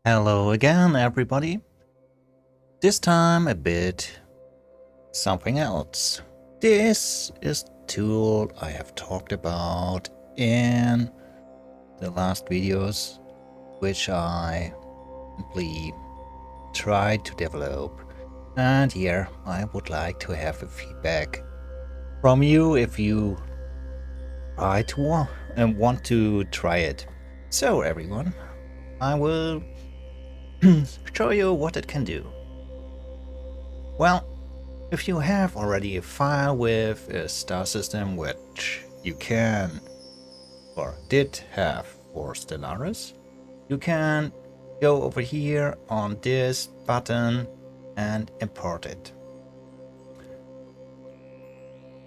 Hello again, everybody. This time a bit something else. This is the tool I have talked about in the last videos, which I simply tried to develop. And here I would like to have a feedback from you if you try to and want to try it. So everyone, I will show you what it can do. Well, if you have already a file with a star system, which you can or did have for Stellaris, you can go over here on this button and import it.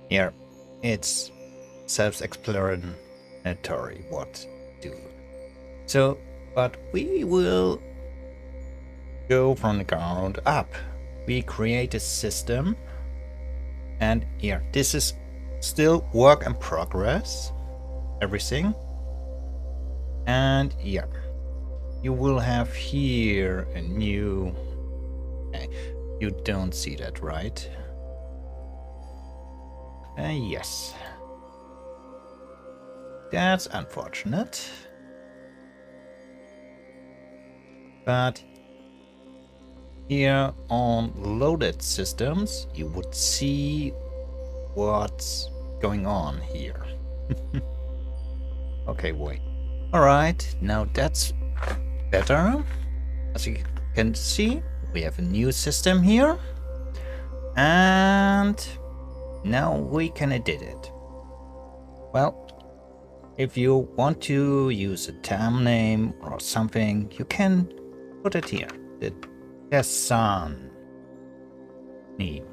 Here, it's self-explanatory what to do. So, but we will go from the ground up. We create a system, and here, this is still work in progress, everything. And here, you will have here a new, you don't see that, right? Yes. That's unfortunate. But here on loaded systems, you would see what's going on here. Okay, wait. Alright, now that's better. As you can see, we have a new system here. And now we can edit it. Well, if you want to use a term name or something, you can put it here. The sun name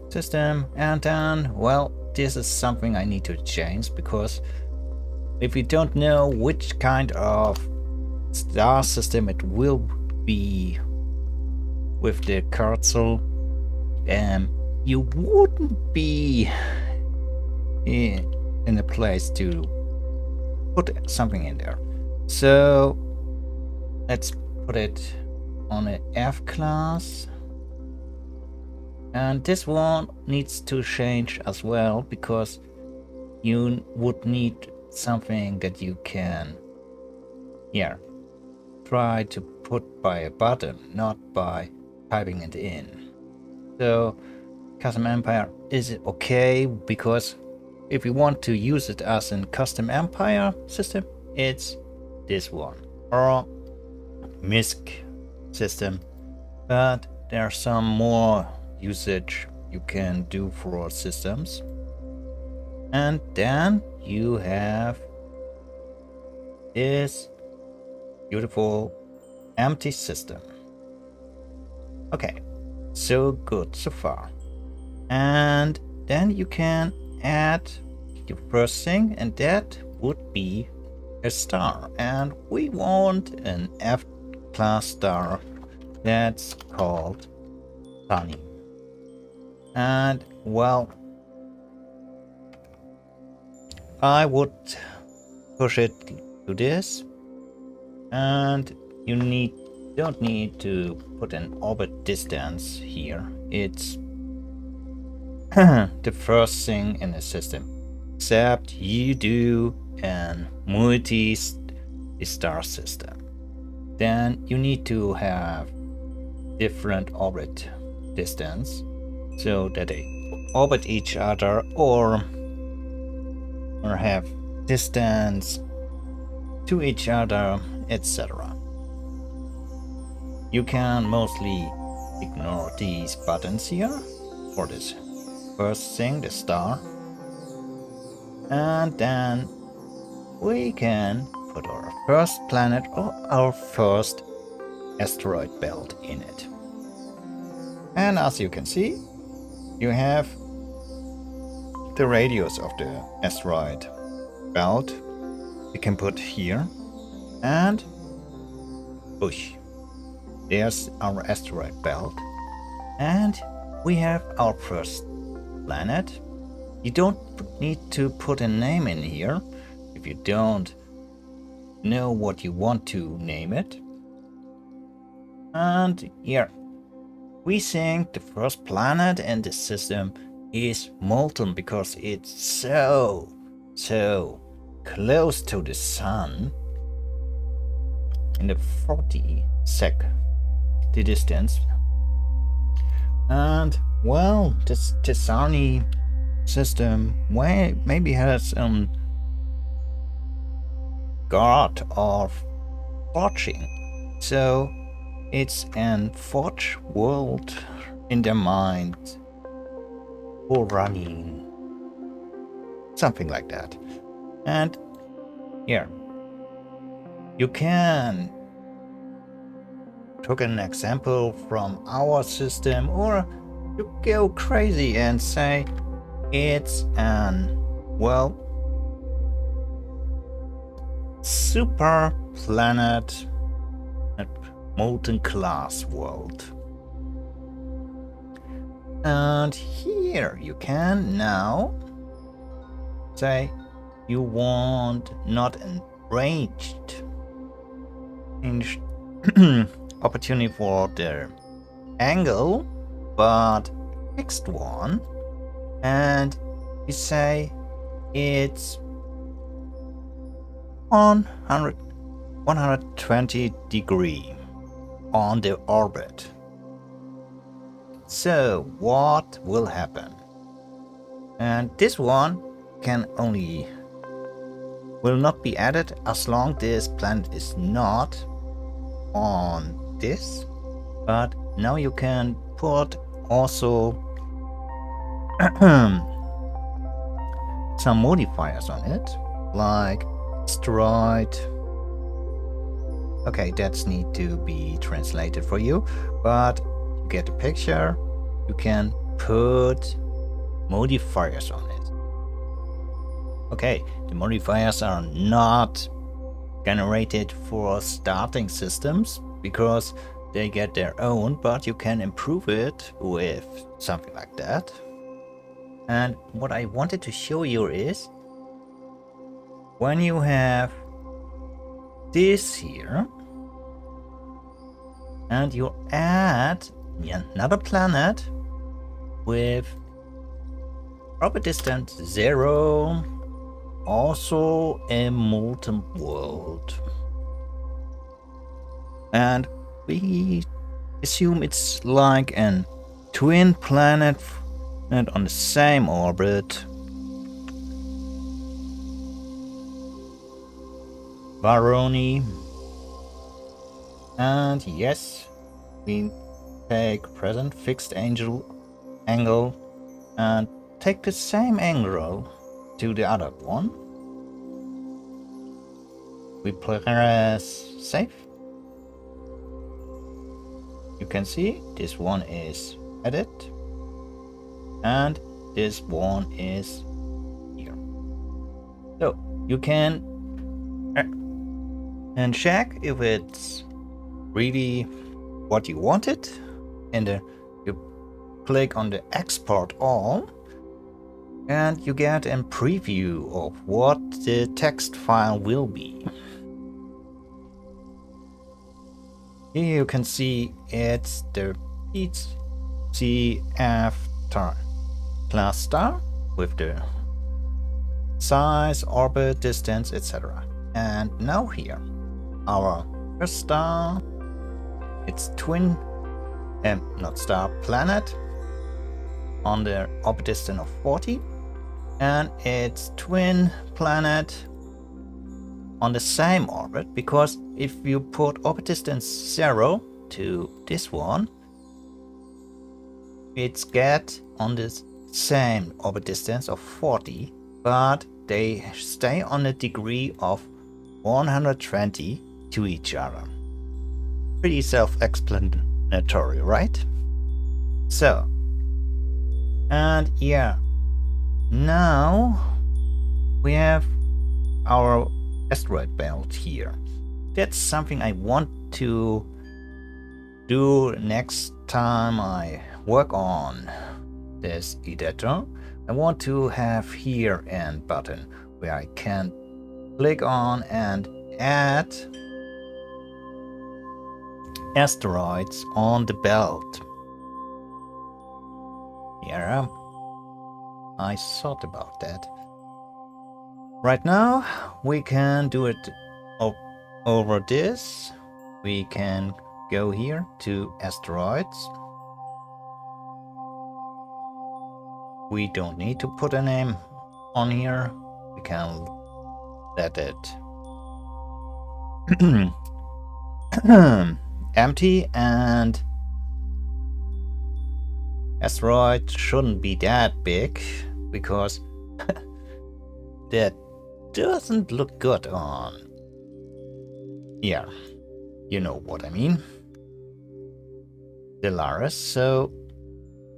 system, and then, well, this is something I need to change, because if you don't know which kind of star system it will be with the cursor, you wouldn't be in a place to put something in there. So let's put it on an F class, and this one needs to change as well, because you would need something that you can try to put by a button, not by typing it in. So custom empire is okay, because if you want to use it as a custom empire system, it's this one, or MISC system. But there are some more usage you can do for systems. And then you have this beautiful empty system. Okay, so good so far. And then you can add the first thing, and that would be a star. And we want an F class star that's called Sunny. And well, I would push it to this, and you don't need to put an orbit distance here. It's the first thing in the system, except you do an multi-star system. Then you need to have different orbit distance so that they orbit each other, or have distance to each other, etc. You can mostly ignore these buttons here for this first thing, the star, and then we can put our first planet or our first asteroid belt in it. And as you can see, you have the radius of the asteroid belt you can put here, and push. There's our asteroid belt, and we have our first planet. You don't need to put a name in here if you don't know what you want to name it. And here we think the first planet in the system is molten because it's so close to the sun in the 40 sec the distance. And well, this Tisani system maybe has guard of forging, so it's an forge world in their mind or running, something like that. And here you can take an example from our system, or you go crazy and say it's an, well, super planet molten class world. And here you can now say you want not an ranged opportunity for the angle, but fixed one, and you say it's 120 degree on the orbit. So what will happen? And this one will not be added as long this planet is not on this, but now you can put also some modifiers on it, like asteroid. Okay, that's need to be translated for you, but you get the picture. You can put modifiers on it. Okay, the modifiers are not generated for starting systems because they get their own, but you can improve it with something like that. And what I wanted to show you is when you have this here and you add another planet with orbit distance 0, also a molten world, and we assume it's like an twin planet and on the same orbit. Varoni. And yes, we take present fixed angle and take the same angle to the other one. We press save. You can see this one is edit and this one is here. So you can and check if it's really what you wanted, and you click on the export all and you get a preview of what the text file will be. Here you can see it's the PCF class star with the size, orbit, distance, etc. And now here, our first star, it's twin, not star, planet on the orbit distance of 40, and it's twin planet on the same orbit, because if you put orbit distance 0 to this one, it's get on the same orbit distance of 40, but they stay on a degree of 120 to each other. Pretty self-explanatory, right? So, and yeah, now we have our asteroid belt here. That's something I want to do next time I work on this editor. I want to have here a button where I can click on and add asteroids on the belt. Yeah, I thought about that. Right now, we can do it over this. We can go here to asteroids. We don't need to put a name on here. We can let it empty, and asteroid shouldn't be that big because that doesn't look good on. Yeah, you know what I mean. Stellaris. So,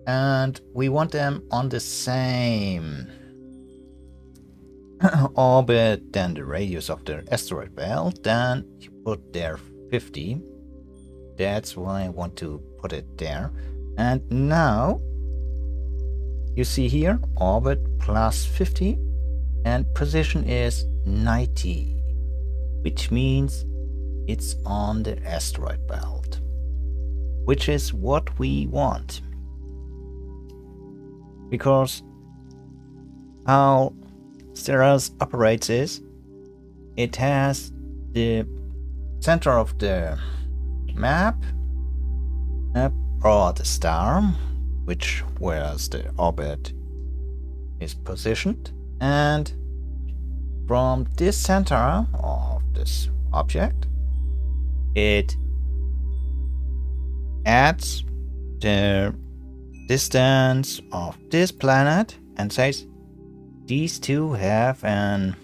and we want them on the same orbit than the radius of the asteroid belt. Then you put there 50. That's why I want to put it there. And now you see here orbit plus 50 and position is 90, which means it's on the asteroid belt, which is what we want. Because how Stellaris operates is it has the center of the map or the star, which where the orbit is positioned, and from this center of this object it adds the distance of this planet and says these two have an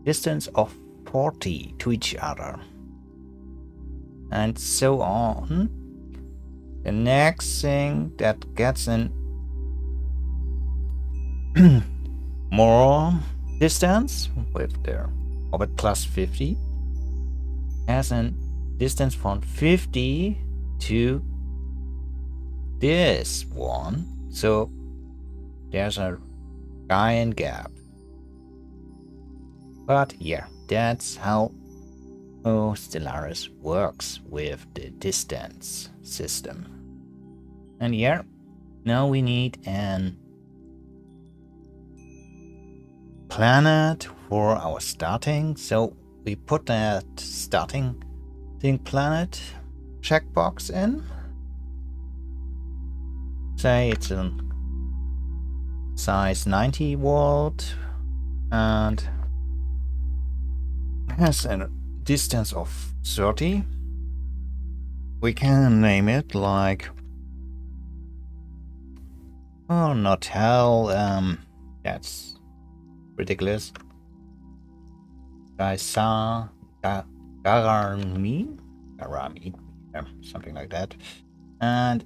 distance of 40 to each other, and so on. The next thing that gets an more distance with their orbit plus 50 has a distance from 50 to this one, so there's a giant gap. But yeah, that's how Stellaris works with the distance system. And yeah, now we need an planet for our starting, so we put that starting planet checkbox in. Say it's a size 90 volt and has a distance of 30. We can name it like, oh, not hell, that's ridiculous. Garami, something like that. And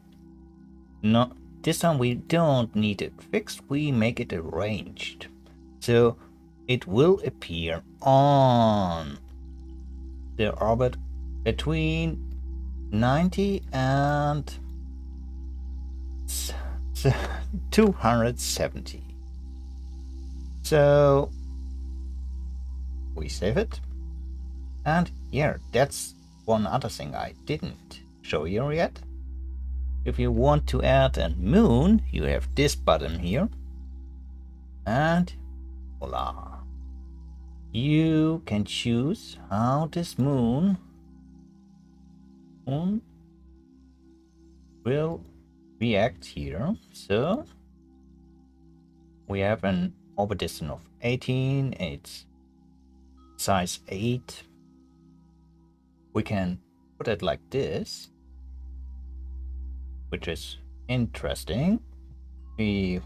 no, this time we don't need it fixed, we make it arranged. So it will appear on the orbit between 90 and 270. So we save it. And yeah, that's one other thing I didn't show you yet. If you want to add a moon, you have this button here. And voila. You can choose how this moon will react here. So we have an orbit distance of 18, it's size 8. We can put it like this, which is interesting. We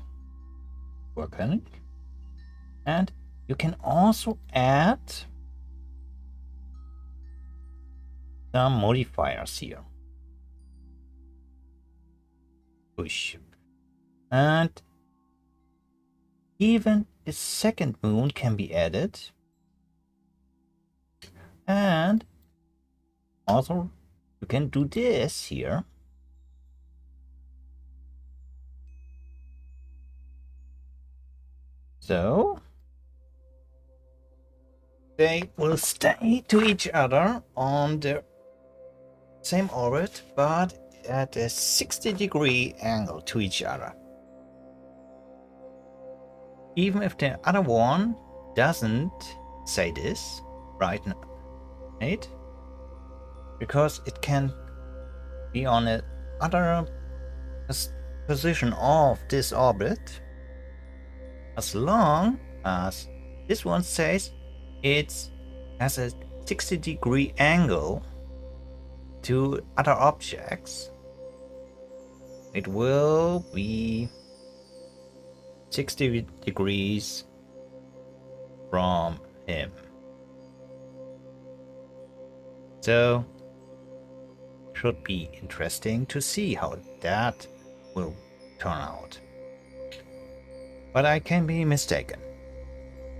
work on it. And you can also add some modifiers here. Push. And even a second moon can be added. And also you can do this here. So they will stay to each other on the same orbit, but at a 60-degree angle to each other. Even if the other one doesn't say this right now, right? Because it can be on a other position of this orbit, as long as this one says it has a 60-degree angle to other objects. It will be 60 degrees from him. So should be interesting to see how that will turn out. But I can be mistaken.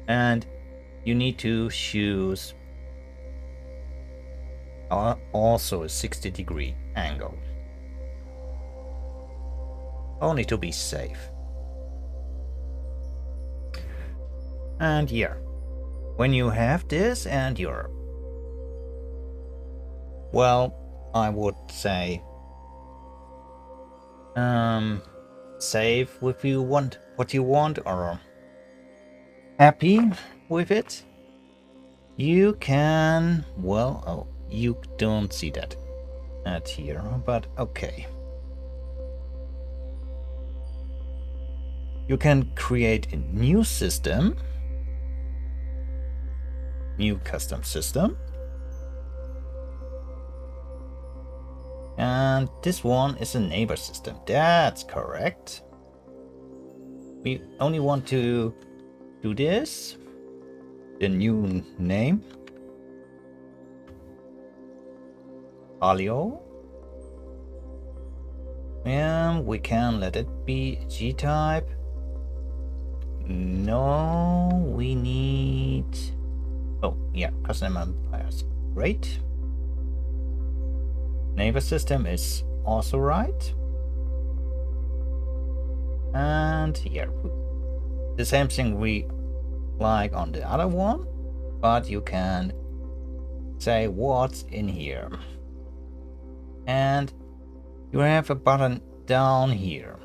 And you need to choose also a 60-degree angle. Only to be safe. And here, when you have this and you're, well, I would say save if you want what you want or happy with it, you can, well, oh, you don't see that at here, but okay. You can create a new system, new custom system. And this one is a neighbor system. That's correct. We only want to do this. The new name. Alio. And we can let it be G-type. No, we need... Oh, yeah, custom empires. Great. Neighbor system is also right. And here, the same thing we like on the other one, but you can say what's in here. And you have a button down here.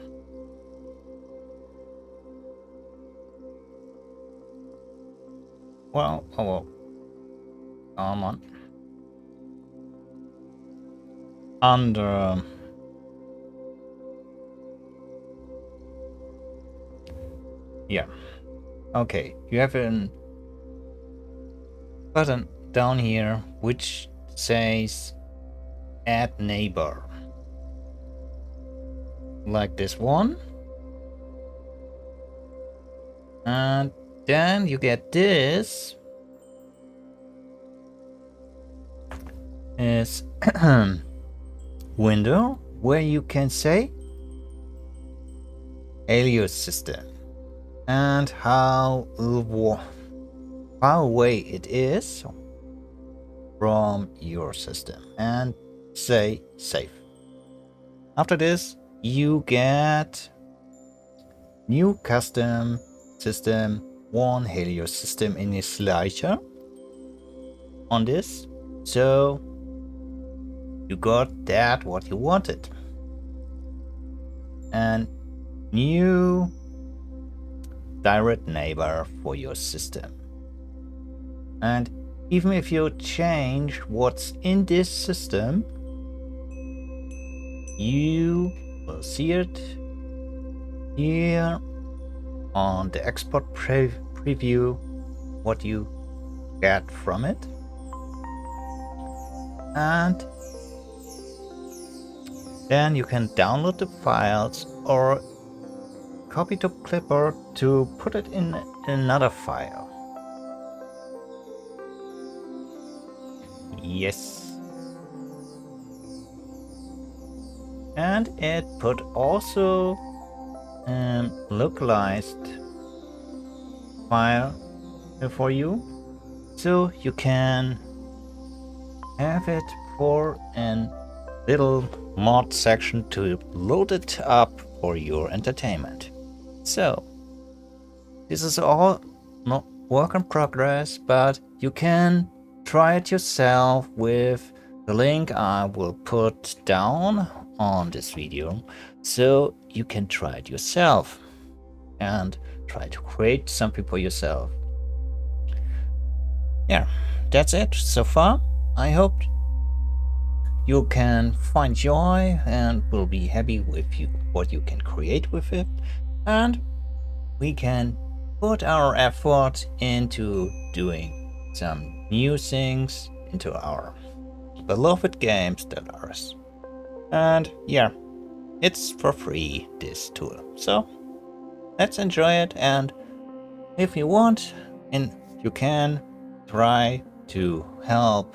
Well, oh, come on. Under yeah, okay, you have a button down here which says add neighbor, like this one, and then you get this is window where you can say alias system and how far away it is from your system and say save. After this you get new custom system, one Helios system initializer on this, so you got that what you wanted. And new direct neighbor for your system. And even if you change what's in this system, you will see it here on the export preview, what you get from it. And then you can download the files or copy to clipboard to put it in another file. Yes. And it put also localized file for you, so you can have it for a little mod section to load it up for your entertainment. So this is all not work in progress, but you can try it yourself with the link I will put down on this video, so you can try it yourself and try to create something for yourself. Yeah, that's it so far. I hope you can find joy and will be happy with what you can create with it, and we can put our effort into doing some new things into our beloved game Stellaris. And yeah, it's for free, this tool, so let's enjoy it. And if you want, and you can try to help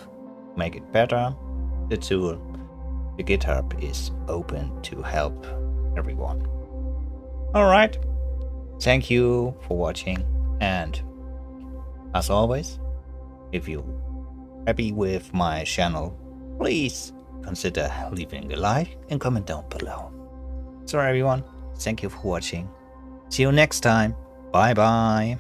make it better, the tool, the GitHub is open to help everyone. Alright, thank you for watching, and as always, if you're happy with my channel, please consider leaving a like and comment down below. So everyone, thank you for watching. See you next time. Bye bye.